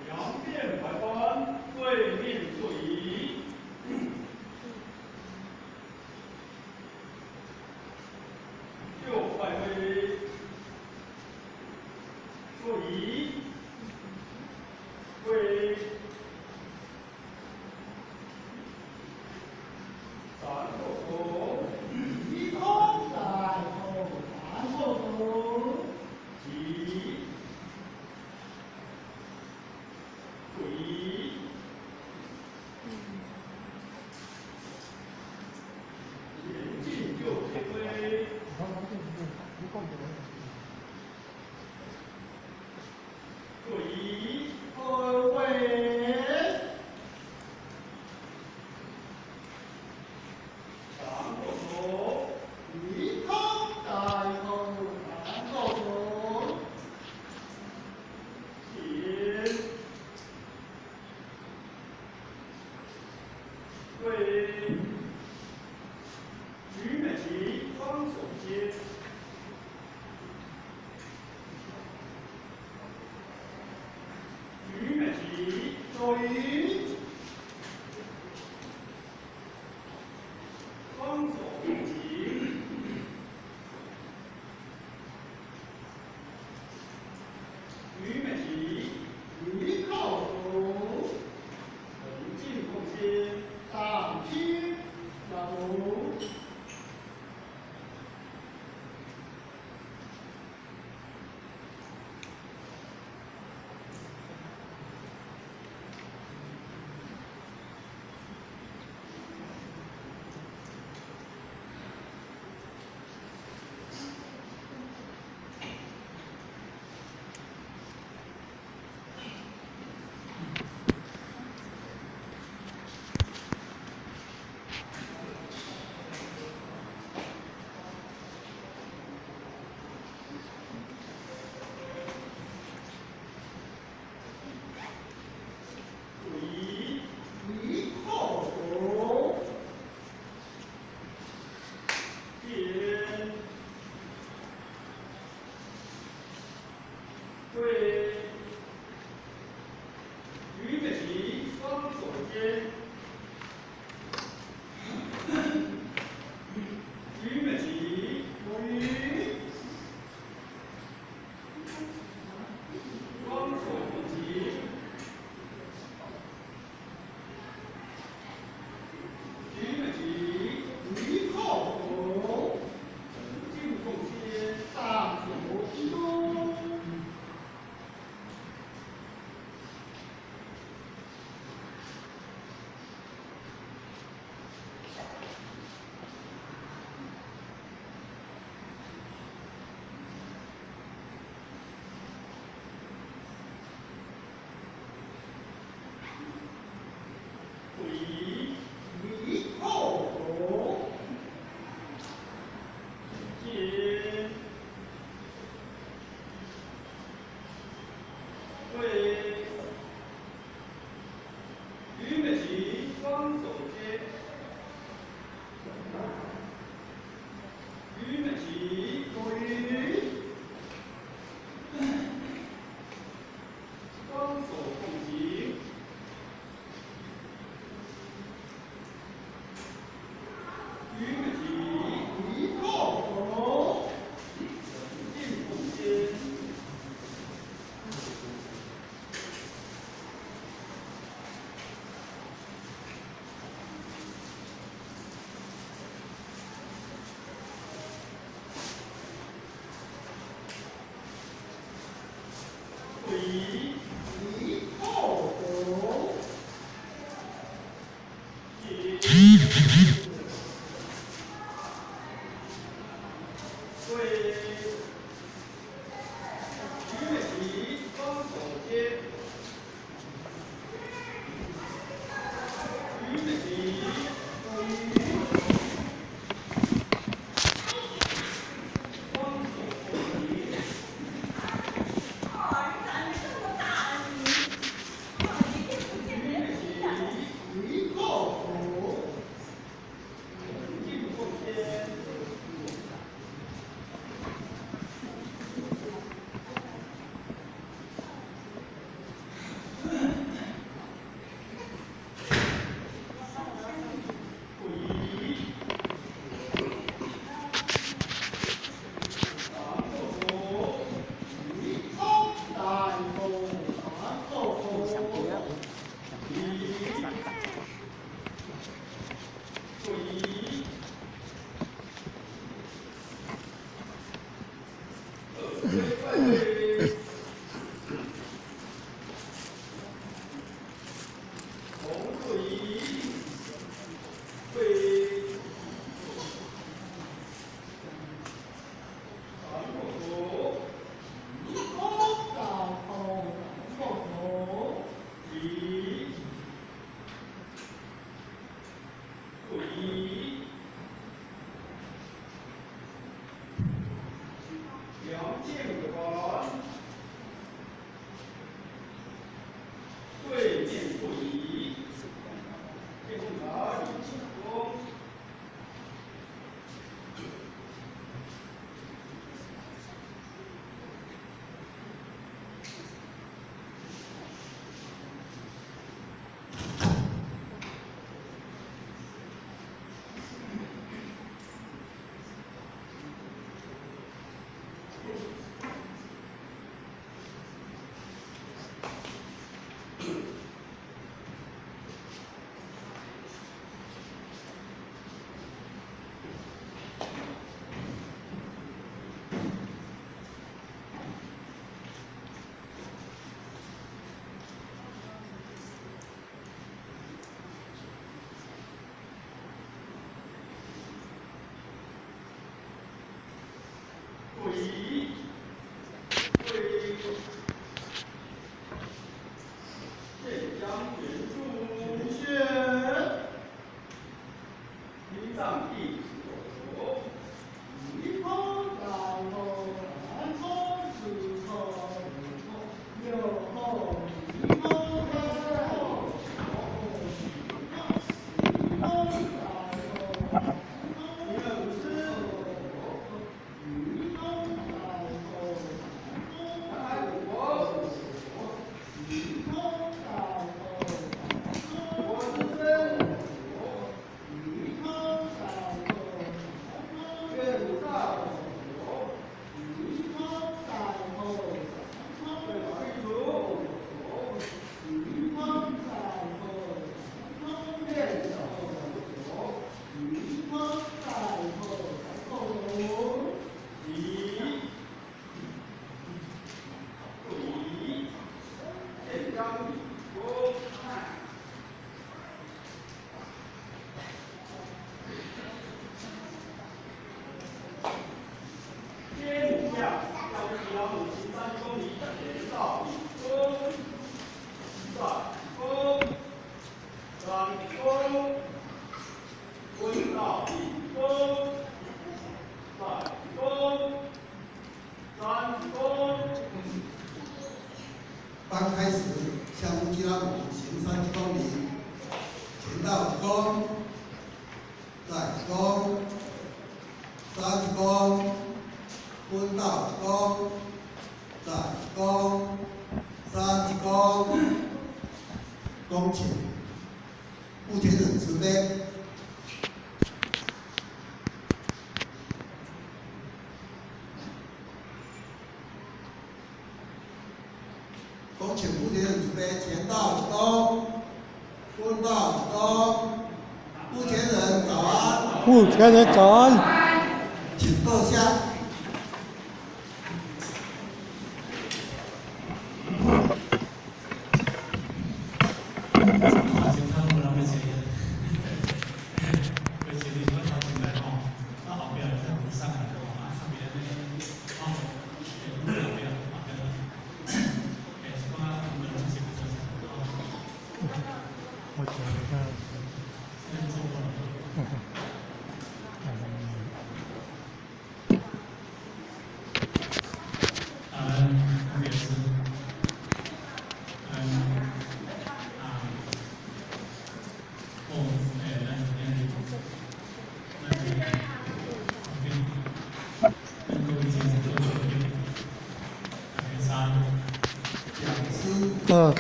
两面排班，对面坐椅。右外位，坐椅，位。三后头，一空在后，然后头，起，跪，前进右前推，坐椅，后位，三后头，一空在后，然后头，前，跪，举美旗，双手接。举美旗，手语，双手并齐。举美旗，一靠头，横进空间。上拼，下头，注意，一靠头，点，跪，举美旗，双手接。举美旗，手语，双手并齐。举美旗，一靠头，横进空间。上手提中，注意，一靠头，点，跪，举美旗，双手接。举美旗，手语，双手共齐。举美旗，一靠头，横进空间。注意，一靠头，点，跪，举美旗，双手接。举美旗，手语，位。红座椅，位。长口头，高头长口头，椅，座椅。两件碗，对面座椅，电视塔李庆功。座椅，位。镇江原著，选殡葬地所。一头大头三头四头六头一头三头一头大头第二是一头大头南海国，一头大头我是真，一头大头岳不上，一头大头对法律主，一头大头院长，一头大头椅，座椅，镇江理工。天母下，要是要母亲30公里，前到理工，转工，转工，温到理工，转工，转工。刚开始向乌基拉姆行30公里，前到宫，在宫，30公，温到宫，在宫，30公，恭请目前人慈悲。恭请目前人慈悲前到宫，温到宫，目前人早安，目前人早安。请坐下。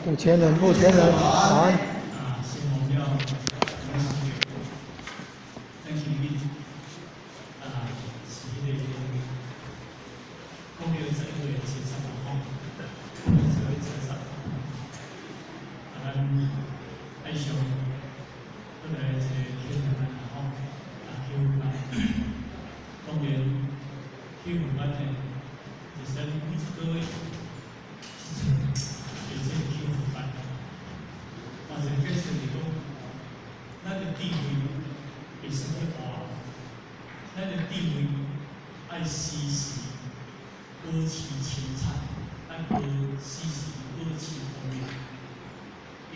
我觉得，目前人早安。去我们的，就是各位咱的地位爱时时保持清澈，爱时时保持光明。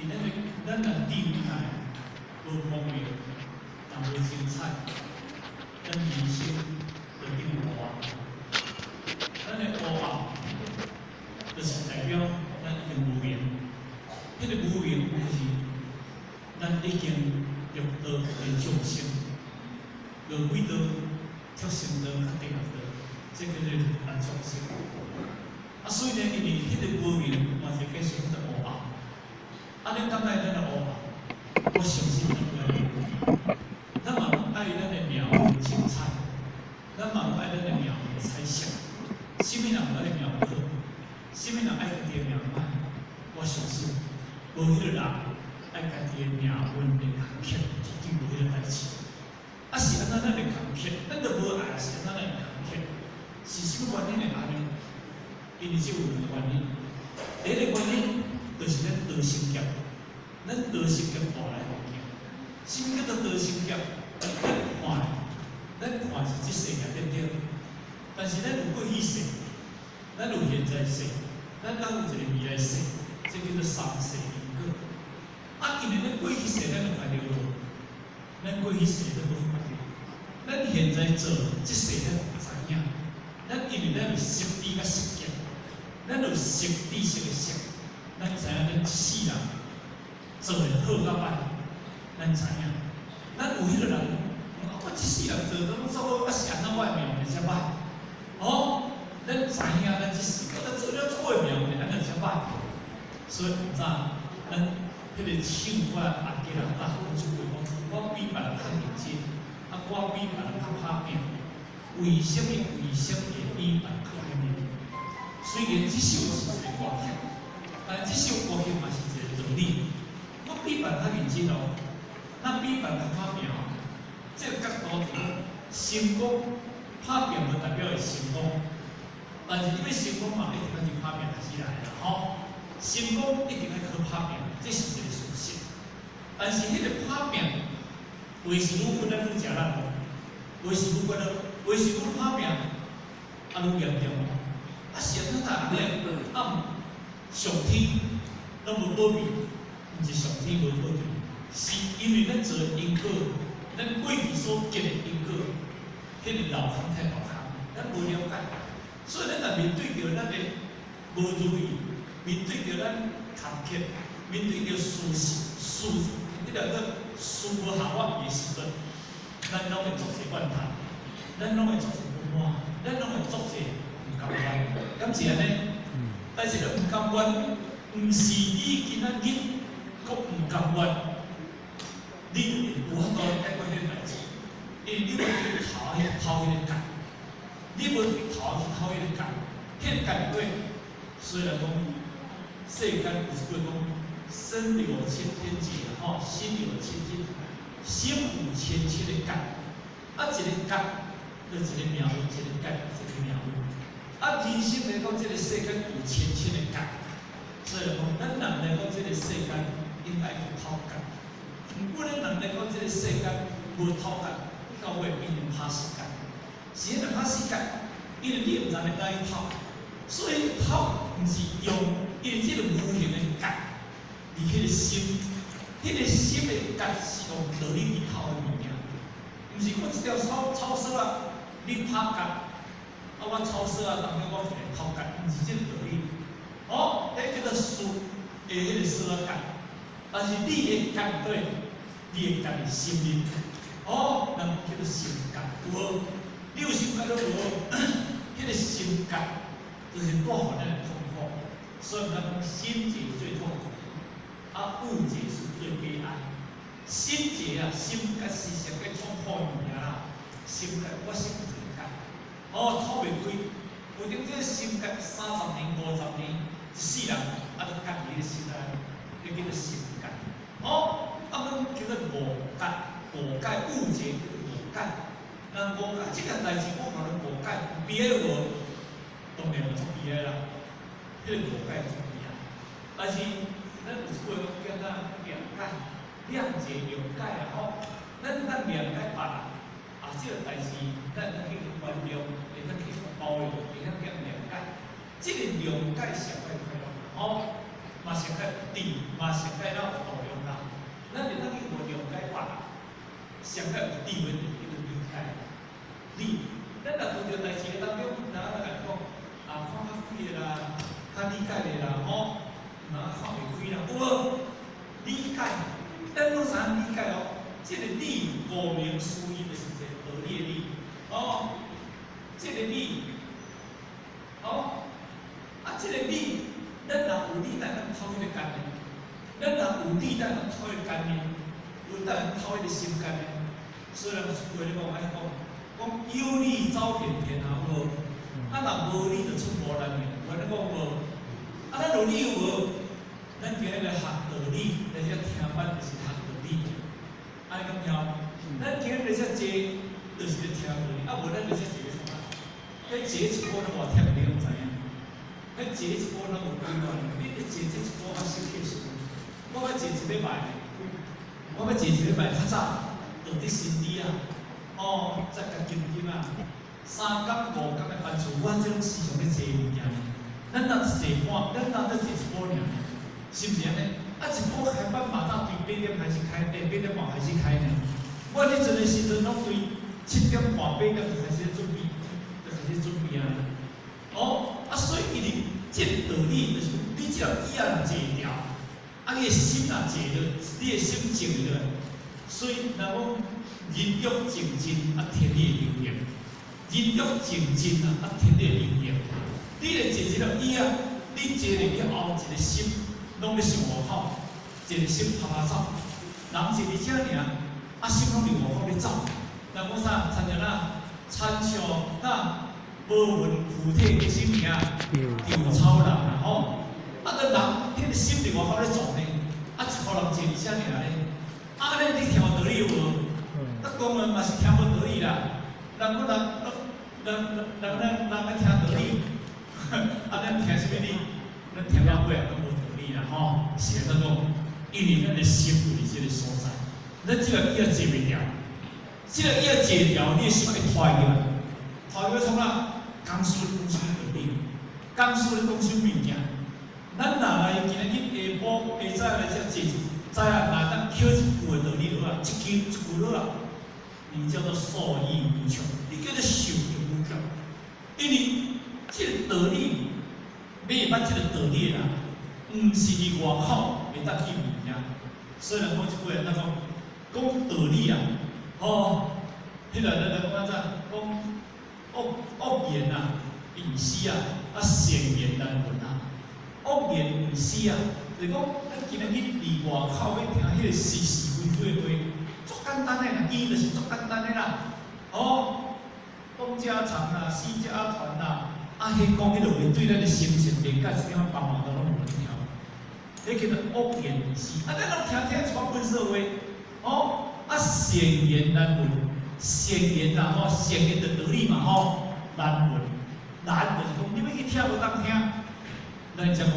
因咱人地位爱无光明，但无清澈，咱人生就变黑暗。咱的黑暗，就是代表咱已经无明。迄个无明就是咱已经入道的众生，落轨道、跳升道、较地狱道，这叫做咱众生。所以呢，因为迄个无明，嘛是继续迄个黑暗。恁感觉咱的黑暗？我相信咱个，咱嘛爱咱的庙精彩，咱嘛爱咱的庙彩色。什么人爱庙好？什么人爱家己的庙歹？我相信，无迄个人爱家己的命运的坎坷，绝对无迄个代志。是安怎咱的坎坷？咱都无爱是安怎咱的坎坷？是什么原因会安尼？因为只有两个原因。第一个原因就是咱道心劫，咱道心劫带来环境。什么叫做道心劫？咱看是即世界对不对？但是咱有过去世，咱有现在世，咱还有一个未来世，这叫做三世因果。因为咱过去世咱就快乐了，咱过去世咱无快乐，咱现在做即世咱唔知影，咱因为咱有识知甲识见，咱有识知识的识，咱知影咱一世人做的好甲歹，咱知影，咱有迄个人，我一世人做拢做好，是安怎我的命运才歹？咱知影咱一世，咱做了错的命运，咱就才歹。所以毋知咱迄个唱法阿吉人大好出句讲，我比别人较认真，我比别人较拍拼。为什么会比别人较认真？虽然这首是一个歌曲，但这首歌曲嘛是一个道理。我比别人较认真哦，咱比别人较拍拼哦。这个角度就是成功，拍拼就代表会成功。但是你要成功嘛，一定要去拍拼开始来啦，成功一定要靠拍拼，这是一个事实。但是迄个拍拼，为是愈困难愈食难哦，为是愈困难，为是愈拍拼，愈严重哦。是安怎答呢？上天拢无保庇，毋是上天无保庇，是因为咱做因果，咱过去所结的因果，迄个老坑太老坑，咱无了解，所以咱若面对着咱的无如意，面对着咱坎坷，面对着迄个事无效法的时阵，咱拢会做些怨叹，咱拢会做些不满，咱拢会做些唔甘愿，敢是安尼？但是咧唔甘愿，唔是你今仔日佫唔甘愿，你有法度解决迄个代志，因为你要去偷迄个干，你要去偷迄个干，迄个干对，虽然讲世间有一句讲。身有千千结，心有千千心有千千的结，一个结，就一个命运，一个结，一个命运。人生来讲，这个世间有千千的结，所以讲，咱人来讲，这个世间应该有偷结。如果咱人来讲，这个世间无偷结，到尾变成拍死结。是迄个拍死结，因为你唔知要哪去偷，所以偷唔是用，因为这个无形的结。伫迄个心，迄个心的结是用道理去偷的物件，毋是我一条草绳啊，你拍结，我草绳啊，当中我一个偷结，毋是这个道理。迄叫做树的迄个绳啊结，但是你的结对，你的结是心灵，人叫做心结，有无？你有心结都无，迄个心结就是带互咱的痛苦，所以咱讲心结最痛苦。误解是最悲哀。心结心结是上个痛苦物件啦。心结我心结结，透袂开。有种这心结30年、50年，一世人就结伫个心内，就叫做心结。咱叫做误解，误解误解叫做误解。误解这件代志，我可能误解，悲哀无？当然有悲哀啦，迄个误解是悲哀，但是。咱有一句叫咱谅解，谅解有解啊！咱谅解别人，也这个代志咱要去原谅，会当去包容，会当去谅解。这个谅解上快快乐，哦，嘛上快对，嘛上快了包容人。咱会当去无谅解别人，上快有智慧的去理解。咱若遇到代志当中，人来讲，看较开的啦，较理解的啦，吼，人看袂开啦，有无？理解，咱拢啥理解哦？这个理，顾名思义就是一个道理的理，哦，这个理，哦，这个理，咱若有理，咱能透迄个概念；咱若有理，咱能透迄个概念，有咱透迄个心概念。所以人出话咧讲，安尼讲有理走遍天下无？若无理就出无人命，有安尼讲无？咱有理有无？咱今日来学道理，来遮听班就是学道理。安尼讲晓？咱今日来遮坐，就是咧听道理，无咱来遮坐咧创啊？迄坐一步都偌忝，你拢知影？迄坐一步拢有几万，你坐这一步较少气数。我要坐一礼拜，我要坐一礼拜较早。到底心理啊，哦，再甲金金啊，3天5天的班次，我这种时常咧坐物件，咱若坐半，咱若坐一步尔，是毋是安尼？一步开班马上对8点开始开，8点半开始开呢。我咧阵的时阵拢对7点半、8点就开始准备，啊。哦，所以伊哩这个道理就是，你只要意啊坐掉，你的心啊坐了，你的心静了。所以，人讲人欲静静，天理会流行；人欲静静天理会流行。你来坐一个椅啊，你坐入去后，一个心拢咧想外口，一个心啪啪走。人是伫遮尔，心拢伫外口咧走。人讲啥？参像参像无闻具体嘅什物啊？丢草人啊吼！咱人迄个心伫外口咧走呢，一个人坐伫遮尔咧。安尼你听道理有无？讲人嘛是听无道理啦。人要听道理，咱听什么理？咱听到尾都无道理啦吼。是安怎讲？因为咱的心有伫这个所在，咱这个椅坐袂掉，这个椅坐掉，你的心会拖起来，拖起来创啊？公司讲什么道理？公司咧讲什么物件？咱若来今日下晡下早来遮坐。知啊，哪当捡一句的道理落啊，一句落啊，你叫做受益无穷，你叫做受益无穷。因为这个道理，要会捌这个道理啦，毋是伫外口会当去物件。所以人讲一句啊，讲道理啊，吼，迄个人讲怎？讲恶言啊，隐私啊，善言难闻啊，恶言隐私啊。就是讲，咱今日伫外口要听迄个是非的话，足简单的啦，伊就是足简单的啦。哦，东家长啦，西家团啦，迄讲迄个话对咱的心情连介一点帮忙都拢无听。迄叫做恶言隐私。咱拢听一寡本色话，哦，善言难闻，善言啦吼，善言的道理嘛吼，难闻，难就是讲你要去听无当听，咱才讲。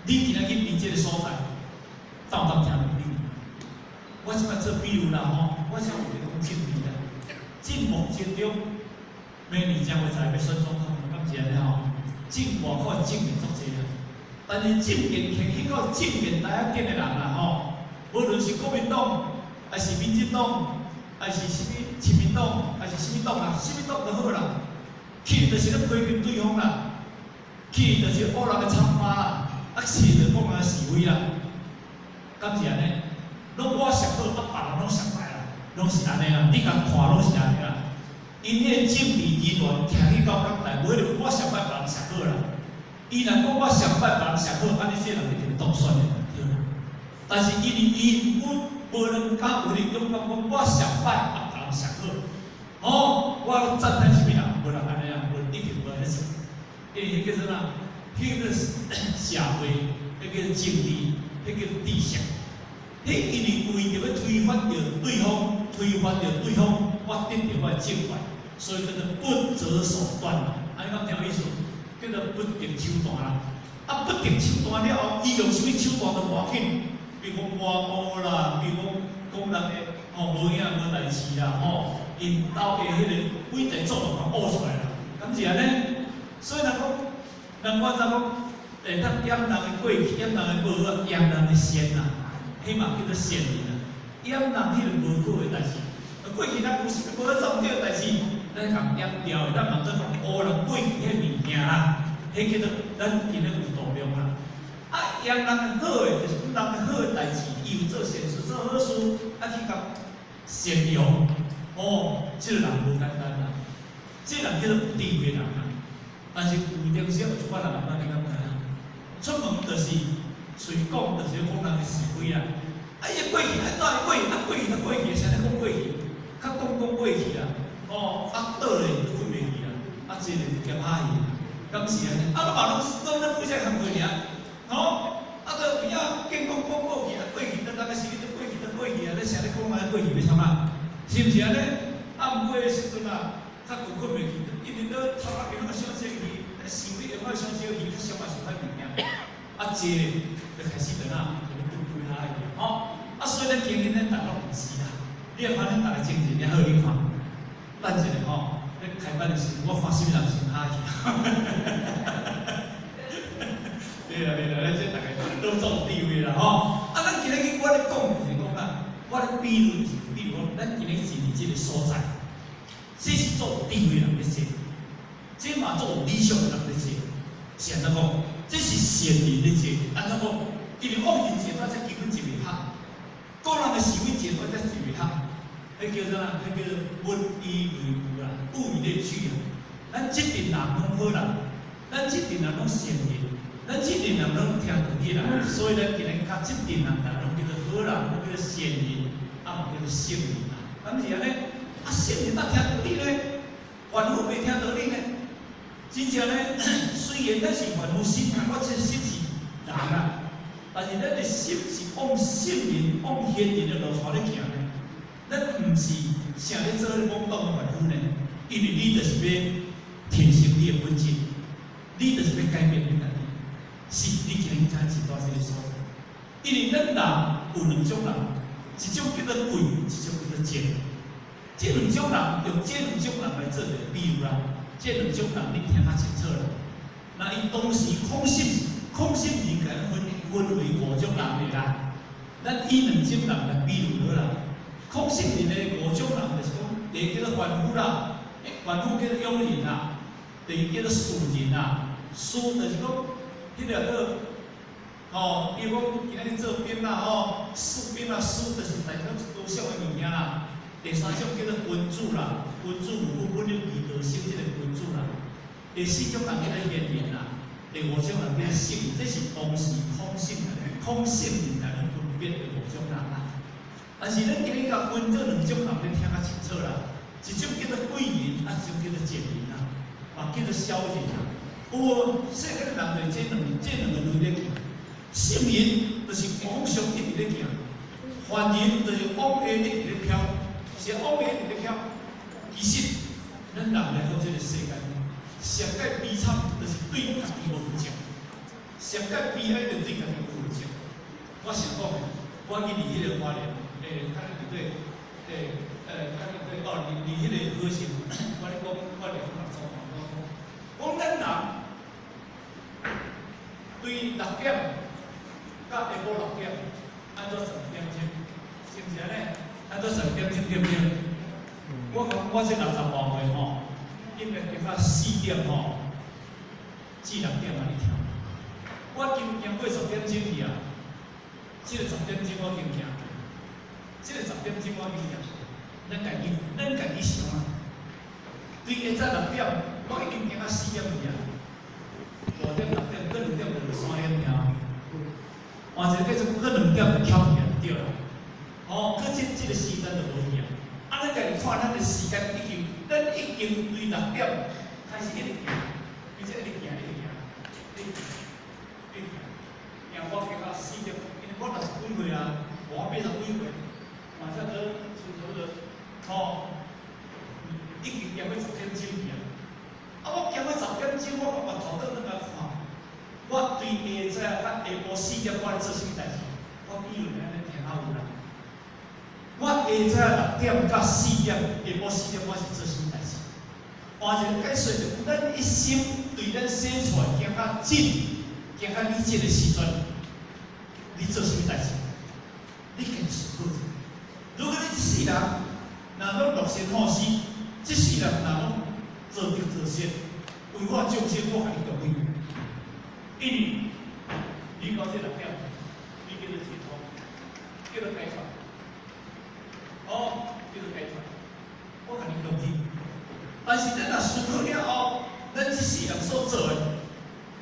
你今仔日伫这个所在，当听道理。我即摆做比如啦吼，我想有一个讲真理啦。进目前中，明年将会在要选总统，感谢你吼。进外口正面足济啦，但是正面偏迄个正面来啊见的人啦吼，无论是国民党，还是民进党，还是什么亲民党，还是什么党啦，什么党都好啦，去就是咧批评对方啦，去就是恶人的参巴啦。是就讲是非啦，敢是安尼？拢我上好，别人拢上歹啦，拢是安尼啦。你甲看拢是安尼啦。因迄政治人员徛去高岗台，袂着我上歹，别人上好啦。伊若讲我上歹，别人上好，安尼这人一定当选的，对啦。但是因为伊无能敢有力勇敢讲我上歹，别人上好。哦，我赞叹什么人？无人安尼啊，无一定无安尼做。因为迄叫做哪？迄个社会，迄个政治，迄个知识，迄因为为着要推翻着对方，我得着我的正法，所以叫做不择手段啦。安尼讲听意思？叫做不择手段啦。不择手段了后，伊用什么手段都无要紧，比如讲挖墓啦，比如讲人的无影无代志啦，因兜的迄个伟大作用嘛学出来啦，敢是安尼？所以人我怎讲？咱掩人的过去，掩人的无啊，掩人的善啊，迄嘛叫做善人啊。掩人迄个无好的代志，过去咱有时无做对的代志，咱共掩掉的，咱嘛做学人过去迄物件啦，迄叫做咱今日有度量啦。啊，掩人的好的，就是人的好的代志，伊有做善事、做好事，啊去甲善用，这个人无简单啦，这个人叫做有智慧的人啦。但是有点少有一寡人安尼感觉啊，出门就是随讲，就是讲人的是非啦。啊，伊过去安怎过去？过去就过去，啥咧讲过去？较讲过去啦，啊倒咧就困袂去啦，啊真诶就夹歹去啦，敢是安尼？啊，嘛拢咱负责项过尔，啊个边仔见讲过去，啊过去咱个时间就过去啊，咱啥咧讲安尼过去要创啊？是毋是安尼？暗暝诶时阵啊，较困袂去，一直到头壳边那个小小鱼，想你用个小小鱼，较上嘛上歹物件，啊坐就开始在那。啊，所以咱今日咱大家唔是啦，你也看咱大家精神也好，你看，咱一个咱开班的时候，我看什么人先哈去，对啦，咱这大家都做地位啦，啊，咱今日我咧讲就是讲啦，我咧比如讲，咱今日是这个所在，这是做地位人咧做，这嘛做理想的人咧做，是安怎讲？这是善人咧做，安怎讲？因为恶人做，才基本一位合；个人的行为做，才一位合。迄叫做啥？迄叫做物以类聚啦，物以类聚啊。咱这阵人拢好人，咱这阵人拢善人，咱这阵人拢听道理啦。所以咱今日甲这阵人拢叫做好人，拢叫做善人，啊，叫做圣人啦。敢是安尼？啊，圣人哪听道理呢？凡夫袂听道理呢？真正呢，虽然咱是凡夫心，但我这心是人啊。但是咱的心是往圣人、往贤人的路线咧行咧，咱毋是想咧做咧懵懂的凡夫呢，因为你就是要提升你的本质，你就是要改变你家己，是你今日才知道这个所在。因为咱人有两种人，一种叫做贵，一种叫做贱。这两种人用这两种人来做个比喻啦，这两种人你听较清楚啦。那伊当时空性人甲咱分为五种人的啦，咱以两种人来比喻好啦。空性人的五种人就是讲，第一叫做凡夫啦，凡夫叫做庸人啦；第二叫做俗人啦，俗就是讲，迄个个，比如讲今仔日做兵啦，士兵啦，士就是大家都上的物件啦。第三种叫做君主啦，君主有分了义道性这个君主啦。第四种人叫做贤人啦。第五种人叫圣人，这是当时空性人才能分辨的五种人啦。但是咱今日甲分这两种人，你听较清楚啦。一种叫做贵人，啊，一种叫做贱人啦，啊，叫做小人啦。有世间的人就是这两个类咧行。圣人就是往上一直咧行，凡人就是往下一直咧飘，是往下一直咧飘。其实咱人来到这个世界。上界悲惨就是对家己无负责，上界悲哀就对家己无负责。我想讲的，我去离迄个花莲，看你对，看你对，离迄个和谐，我咧讲，我咧讲错，讲咱人对6点，甲下晡6点，按照12点钟，是毋是安尼？按照12点钟对不对？我这60多岁吼。应该今仔4点至6点安尼跳。我经过10点钟去啊，这个10点钟我经行，这个10点钟我经行，咱家己想啊。对下早6点，我已经行到4点去啊，5点6点，搁2点就3点了。换一个继续搁2点就翘去啊，对啦。搁这个时间就无去啊。啊，咱家己看咱的时间咱已经对6点开始一直行，而且一直行。然后我行到4点，因为我60几岁啊，我80几岁，马上都已经行到10点钟去啊。啊，我行到10点钟，我把头倒转来看，我对下晡4点我咧做啥物代志？我以为安尼听有啦。我下6点到4点，下晡4点我是做啥物代志？换一个解说，就咱一生对咱生出来行较近，行较你这个时阵，你做啥物代志？你坚持好。如果你一世人若拢乐善好施，一世人若拢做着做善，为我众生，我甲你同意。因为你到这6点，你叫做解脱，叫做解脱。叫做解脱，我甲你同意。但是咱若思考了后，咱一世人所做的，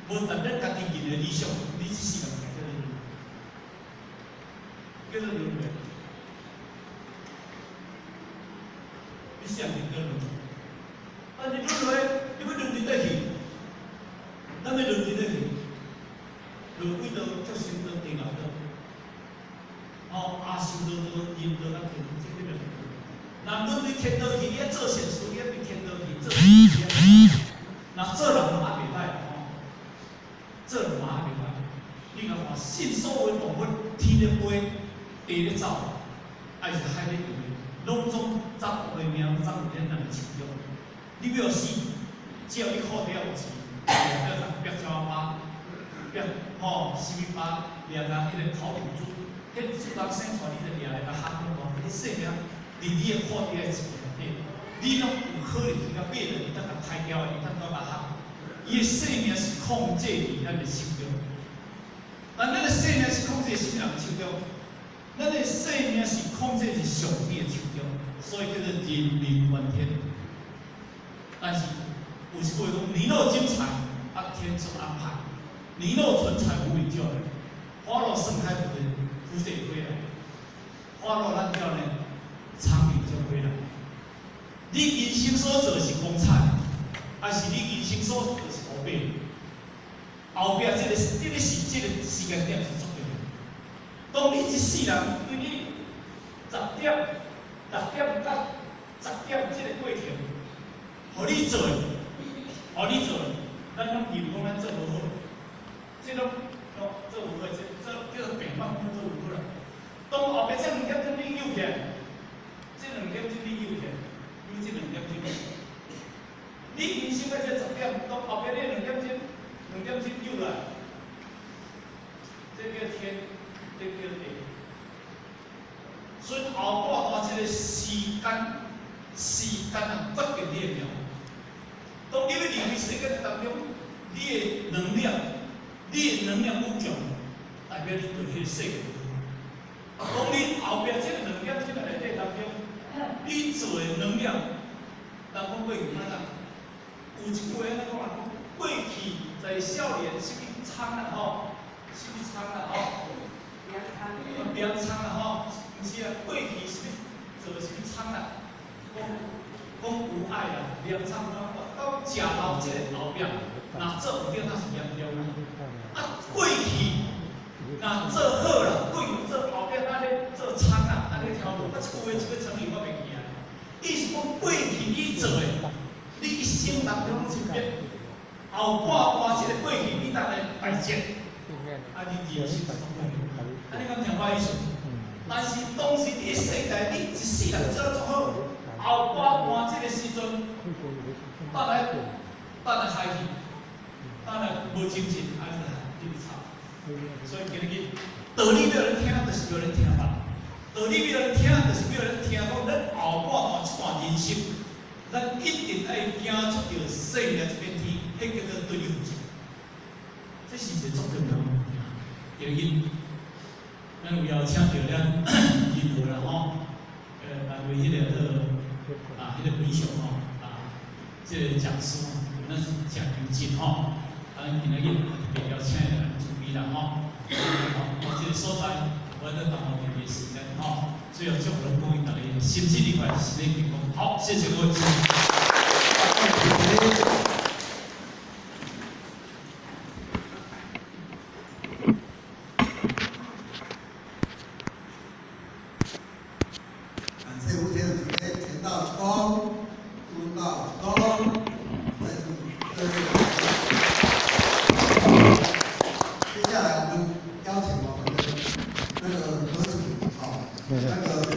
无达咱家己认的理想，你一世人叫做轮回。你想你叫轮回，但是轮回，你要轮回倒去，咱要轮回倒去，轮回到足心到地牢到，阿修罗道、阴道、咱天，这个轮回。若轮回天道去，你做善事，你对天道去做善事。若做人嘛也袂歹，做人嘛也袂歹。你讲看，信所有动物，天咧飞，地咧走，还是海咧游，拢总走的命，走伫咱人的手中。你要死，只要你靠底下有钱，要人别交巴，别什物巴，掠个迄个头骨珠，迄自然生出来，你就掠来个喊讲，你性命伫你的靠底下钱内底，你拢有可能去到别人，伊当甲杀掉，伊当甲喊。伊的性命是控制伫咱的手中，但咱的性命是控制什么人的手中？咱的性命是控制伫上帝的手中，所以叫做人命关天。但是有一句话讲：年老精彩，天作安排；年老存财，无名叫人。花落盛开，福水归来；花落烂掉呢，苍蝇就回来。你人生所做是光彩，还是你人生所做是乌白？后壁这个时间点是重要的。当你一世人对你10点、6点到10点这个过程，互你做，咱拢认为讲咱做无好，这种做无好，这叫做平方做无好啦。当后壁这2点钟你有起来，这2点钟你有起来，你这2点钟，你人生的这10点，当后壁你2点钟有来，这叫天，这叫地。所以后半段这个时间啊，决定你的命。当你要离开世界当中，你的能量有强，代表你对迄个世界。当你后壁这个2点钟内底当中，你做的能量，人讲过去哪能？有一句话安尼讲啊，过去在少年什么仓啊粮仓啊毋是啊，过去什么做什么仓啊，讲有爱啦，粮仓到食老这个后壁，若做唔对，那是严重啊。过去若做好啦，过去做后壁，咱咧做仓啊，咱咧挑路，一句成语我袂记啊。意思讲过去你做的，你一生当中是变，后半这个过去你当然败折，你人生是总共，你敢听我意思？但是当时你世界，你一世人做得好，后半这个时阵，等来开去，等来无精神，安尼你吵。所以今日道理要人听，就是要人听吧；道理要人听，就是要人听讲咱后半这段人生，咱一定爱行出着生命这片天，迄叫做对你负责。这是一个足重要的。今日咱有邀请到咱任何人来为迄个迄个分享这个讲师咱是真有劲咱今日特别邀请来主持人这个所在，我在等候特别时间最后祝福各位大家身体愉快，身体健康。好，谢谢各位。感谢吴天的准备，前道鞠躬，中道鞠躬，接下来我们邀请我们的那个合主那个。